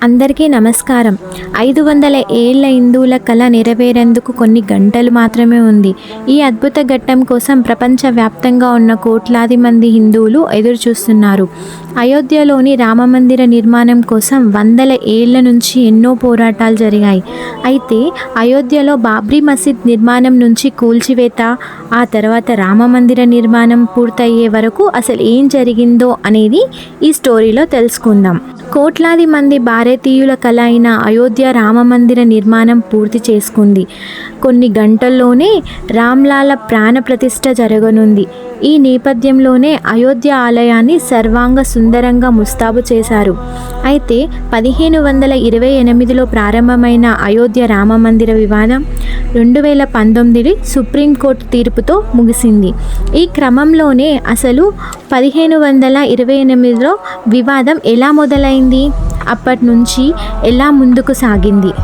అందరికీ నమస్కారం. 500 ఏళ్ల హిందువుల కళ నెరవేరేందుకు కొన్ని గంటలు మాత్రమే ఉంది. ఈ అద్భుత ఘట్టం కోసం ప్రపంచవ్యాప్తంగా ఉన్న కోట్లాది మంది హిందువులు ఎదురుచూస్తున్నారు. అయోధ్యలోని రామమందిర నిర్మాణం కోసం వందల ఏళ్ల నుంచి ఎన్నో పోరాటాలు జరిగాయి. అయితే అయోధ్యలో బాబ్రీ మసీద్ నిర్మాణం నుంచి కూల్చివేత, ఆ తర్వాత రామమందిర నిర్మాణం పూర్తయ్యే వరకు అసలు ఏం జరిగిందో అనేది ఈ స్టోరీలో తెలుసుకుందాం. కోట్లాది మంది భారతీయుల కళ అయిన అయోధ్య రామమందిర నిర్మాణం పూర్తి చేసుకుంది. కొన్ని గంటల్లోనే రామ్లాల ప్రాణ ప్రతిష్ఠ జరగనుంది. ఈ నేపథ్యంలోనే అయోధ్య ఆలయాన్ని సర్వాంగ సుందరంగా ముస్తాబు చేశారు. అయితే 1528లో ప్రారంభమైన అయోధ్య రామమందిర వివాదం 2019 సుప్రీంకోర్టు తీర్పుతో ముగిసింది. ఈ క్రమంలోనే అసలు 1528లో వివాదం ఎలా మొదలైంది, అప్పటి నుంచి ఎలా ముందుకు సాగింది?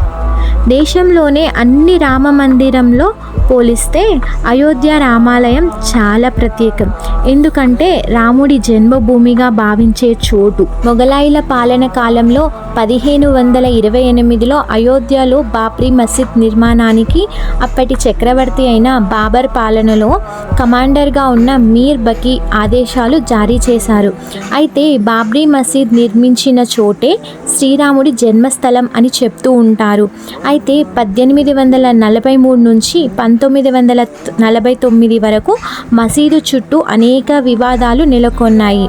దేశంలోనే అన్ని రామ మందిరంలో పోలిస్తే అయోధ్య రామాలయం చాలా ప్రత్యేకం. ఎందుకంటే రాముడి జన్మభూమిగా భావించే చోటు. మొఘలాయుల పాలన కాలంలో 1528లో అయోధ్యలో బాబ్రీ మసీద్ నిర్మాణానికి అప్పటి చక్రవర్తి అయిన బాబర్ పాలనలో కమాండర్గా ఉన్న మీర్ బకీ ఆదేశాలు జారీ చేశారు. అయితే బాబ్రీ మసీద్ నిర్మించిన చోటే శ్రీరాముడి జన్మస్థలం అని చెప్తూ ఉంటారు. అయితే 1843 నుంచి 1949 వరకు మసీదు చుట్టూ అనేక వివాదాలు నెలకొన్నాయి.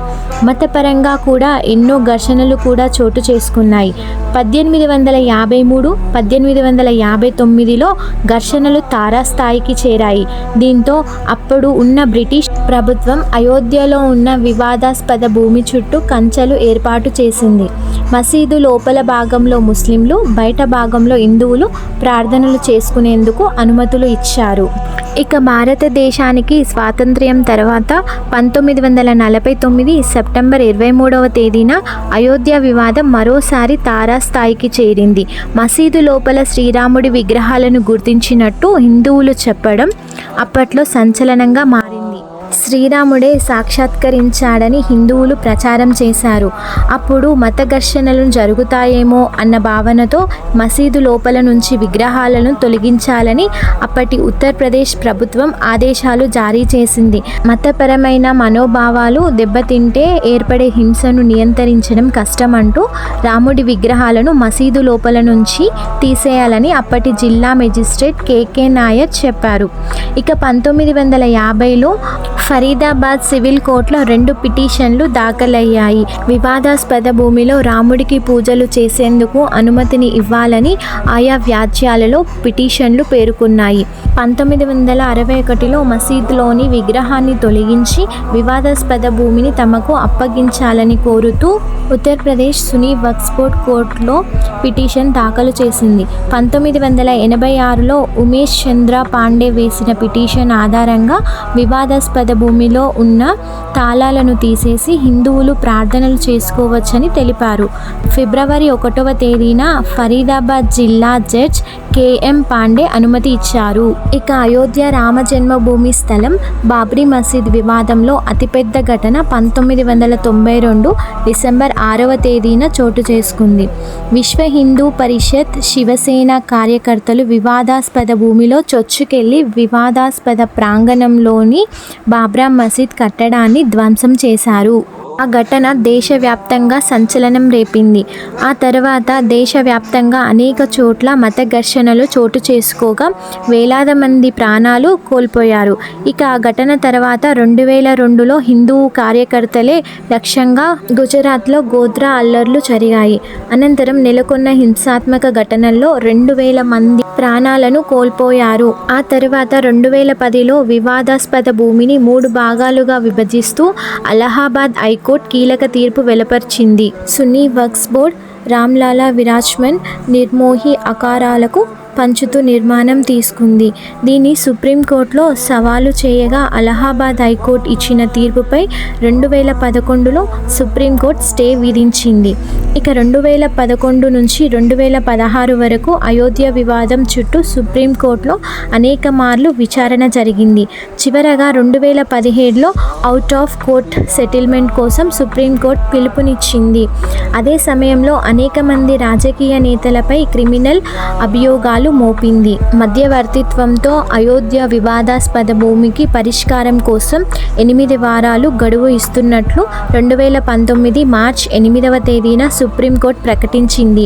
మతపరంగా కూడా ఎన్నో ఘర్షణలు కూడా చోటు చేసుకున్నాయి. 1853, 1859లో ఘర్షణలు తారాస్థాయికి చేరాయి. దీంతో అప్పుడు ఉన్న బ్రిటిష్ ప్రభుత్వం అయోధ్యలో ఉన్న వివాదాస్పద భూమి చుట్టూ కంచెలు ఏర్పాటు చేసింది. మసీదు లోపల భాగంలో ముస్లింలు, బయట భాగంలో హిందువులు ప్రార్థనలు చేసుకునేందుకు అనుమతులు ఇచ్చారు. ఇక భారతదేశానికి స్వాతంత్ర్యం తర్వాత 1949 సెప్టెంబర్ 23వ తేదీన అయోధ్య వివాదం మరోసారి తారాస్థాయికి చేరింది. మసీదు లోపల శ్రీరాముడి విగ్రహాలను గుర్తించినట్టు హిందువులు చెప్పడం అప్పట్లో సంచలనంగా మారింది. శ్రీరాముడే సాక్షాత్కరించాడని హిందువులు ప్రచారం చేశారు. అప్పుడు మత ఘర్షణలు జరుగుతాయేమో అన్న భావనతో మసీదు లోపల నుంచి విగ్రహాలను తొలగించాలని అప్పటి ఉత్తరప్రదేశ్ ప్రభుత్వం ఆదేశాలు జారీ చేసింది. మతపరమైన మనోభావాలు దెబ్బతింటే ఏర్పడే హింసను నియంత్రించడం కష్టమంటూ రాముడి విగ్రహాలను మసీదు లోపల నుంచి తీసేయాలని అప్పటి జిల్లా మెజిస్ట్రేట్ కేకే నాయర్ చెప్పారు. ఇక 1950లో ఫరీదాబాద్ సివిల్ కోర్టులో 2 పిటిషన్లు దాఖలయ్యాయి. వివాదాస్పద భూమిలో రాముడికి పూజలు చేసేందుకు అనుమతిని ఇవ్వాలని ఆయా వ్యాజ్యాలలో పిటిషన్లు పేర్కొన్నాయి. 1961లో మసీదులోని విగ్రహాన్ని తొలగించి వివాదాస్పద భూమిని తమకు అప్పగించాలని కోరుతూ ఉత్తరప్రదేశ్ సున్నీ వక్ఫ్ బోర్డ్ కోర్టులో పిటిషన్ దాఖలు చేసింది. 1986లో ఉమేష్ చంద్ర పాండే వేసిన పిటిషన్ ఆధారంగా వివాదాస్పద భూమిలో ఉన్న తాళాలను తీసేసి హిందువులు ప్రార్థనలు చేసుకోవచ్చని తెలిపారు. ఫిబ్రవరి 1వ తేదీన ఫరీదాబాద్ జిల్లా జడ్జ్ కేఎం పాండే అనుమతి ఇచ్చారు. ఇక అయోధ్య రామ జన్మభూమి స్థలం బాబ్రీ మసీద్ వివాదంలో అతిపెద్ద ఘటన 1992 డిసెంబర్ 6వ తేదీన చోటు చేసుకుంది. విశ్వ హిందూ పరిషత్, శివసేన కార్యకర్తలు వివాదాస్పద భూమిలో చొచ్చుకెళ్లి వివాదాస్పద ప్రాంగణంలోని బాబ్రా మసీద్ కట్టడాన్ని ధ్వంసం చేశారు. ఆ ఘటన దేశవ్యాప్తంగా సంచలనం రేపింది. ఆ తర్వాత దేశవ్యాప్తంగా అనేక చోట్ల మత ఘర్షణలు చోటు చేసుకోగా వేలాది మంది ప్రాణాలు కోల్పోయారు. ఇక ఆ ఘటన తర్వాత 2002లో హిందూ కార్యకర్తలే లక్ష్యంగా గుజరాత్లో గోధ్రా అల్లర్లు జరిగాయి. అనంతరం నెలకొన్న హింసాత్మక ఘటనల్లో 2000 మంది ప్రాణాలను కోల్పోయారు. ఆ తర్వాత 2010లో వివాదాస్పద భూమిని 3 భాగాలుగా విభజిస్తూ అలహాబాద్ హైకోర్టు కీలక తీర్పు వెలువరించింది. సున్నీ వక్ఫ్ బోర్డ్ రామ్లాలా విరాజ్మన్ నిర్మోహి అఖారాలకు పంచుతూ నిర్మాణం తీసుకుంది. దీన్ని సుప్రీంకోర్టులో సవాలు చేయగా అలహాబాద్ హైకోర్టు ఇచ్చిన తీర్పుపై 2011లో సుప్రీంకోర్టు స్టే విధించింది. ఇక 2011 నుంచి 2016 వరకు అయోధ్య వివాదం చుట్టూ సుప్రీంకోర్టులో అనేక మార్లు విచారణ జరిగింది. చివరగా 2017లో అవుట్ ఆఫ్ కోర్ట్ సెటిల్మెంట్ కోసం సుప్రీంకోర్టు పిలుపునిచ్చింది. అదే సమయంలో అనేక మంది రాజకీయ నేతలపై క్రిమినల్ అభియోగాలు మోపింది. మధ్యవర్తిత్వంతో అయోధ్య వివాదాస్పద భూమికి పరిష్కారం కోసం 8 వారాలు గడువు ఇస్తున్నట్లు 2019 మార్చి 8వ తేదీన సుప్రీంకోర్టు ప్రకటించింది.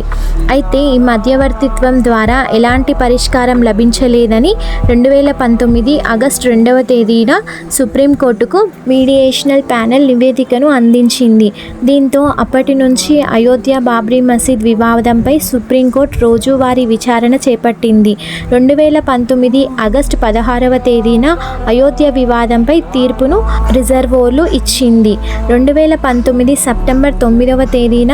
అయితే ఈ మధ్యవర్తిత్వం ద్వారా ఎలాంటి పరిష్కారం లభించలేదని 2019 ఆగస్టు 2వ తేదీన సుప్రీంకోర్టుకు మీడియేషనల్ ప్యానెల్ నివేదికను అందించింది. దీంతో అప్పటి నుంచి అయోధ్య బాబ్రీ మసీద్ వివాదంపై సుప్రీంకోర్టు రోజువారీ విచారణ చేపట్టింది. 2019 ఆగస్టు 16వ తేదీన అయోధ్య వివాదంపై తీర్పును రిజర్వోర్లు ఇచ్చింది. 2019 సెప్టెంబర్ 9వ తేదీన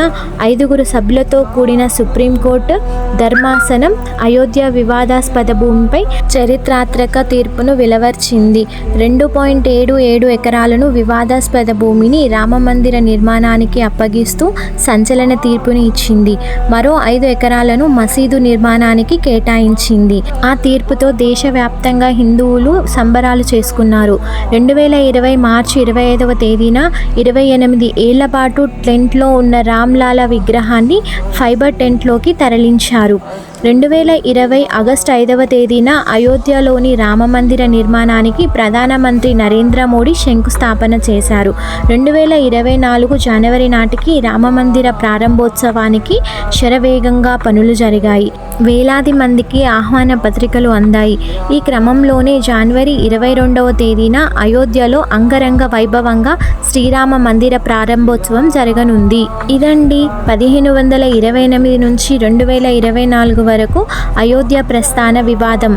5 సభ్యులతో కూడిన సుప్రీంకోర్టు ధర్మాసనం అయోధ్య వివాదాస్పద భూమిపై చరిత్రాత్మక తీర్పును వెలువరించింది. 2.77 ఎకరాలను వివాదాస్పద భూమిని రామమందిర నిర్మాణానికి అప్పగిస్తూ సంచలన తీర్పుని ఇచ్చింది. మరో 5 ఎకరాలను మసీదు నిర్మాణానికి కేటాయించింది. ఆ తీర్పుతో దేశవ్యాప్తంగా హిందువులు సంబరాలు చేసుకున్నారు. 2020 మార్చి 25వ తేదీన 28 ఏళ్ల పాటు టెంట్లో ఉన్న రామ్లాలా విగ్రహాన్ని ఫైబర్ టెంట్లోకి తరలించారు. 2020 ఆగస్టు 5వ తేదీన అయోధ్యలోని రామమందిర నిర్మాణానికి ప్రధానమంత్రి నరేంద్ర మోడీ శంకుస్థాపన చేశారు. 2024 జనవరి నాటికి రామమందిర ప్రారంభోత్సవానికి శరవేగంగా పనులు జరిగాయి. వేలాది మందికి ఆహ్వాన పత్రికలు అందాయి. ఈ క్రమంలోనే జనవరి 22వ తేదీన అయోధ్యలో అంగరంగ వైభవంగా శ్రీరామ మందిర ప్రారంభోత్సవం జరగనుంది. ఇదండి 1528 నుంచి 2024 వరకు అయోధ్య ప్రస్థాన వివాదం.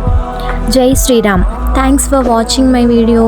జై Shri Ram. Thanks for watching my video.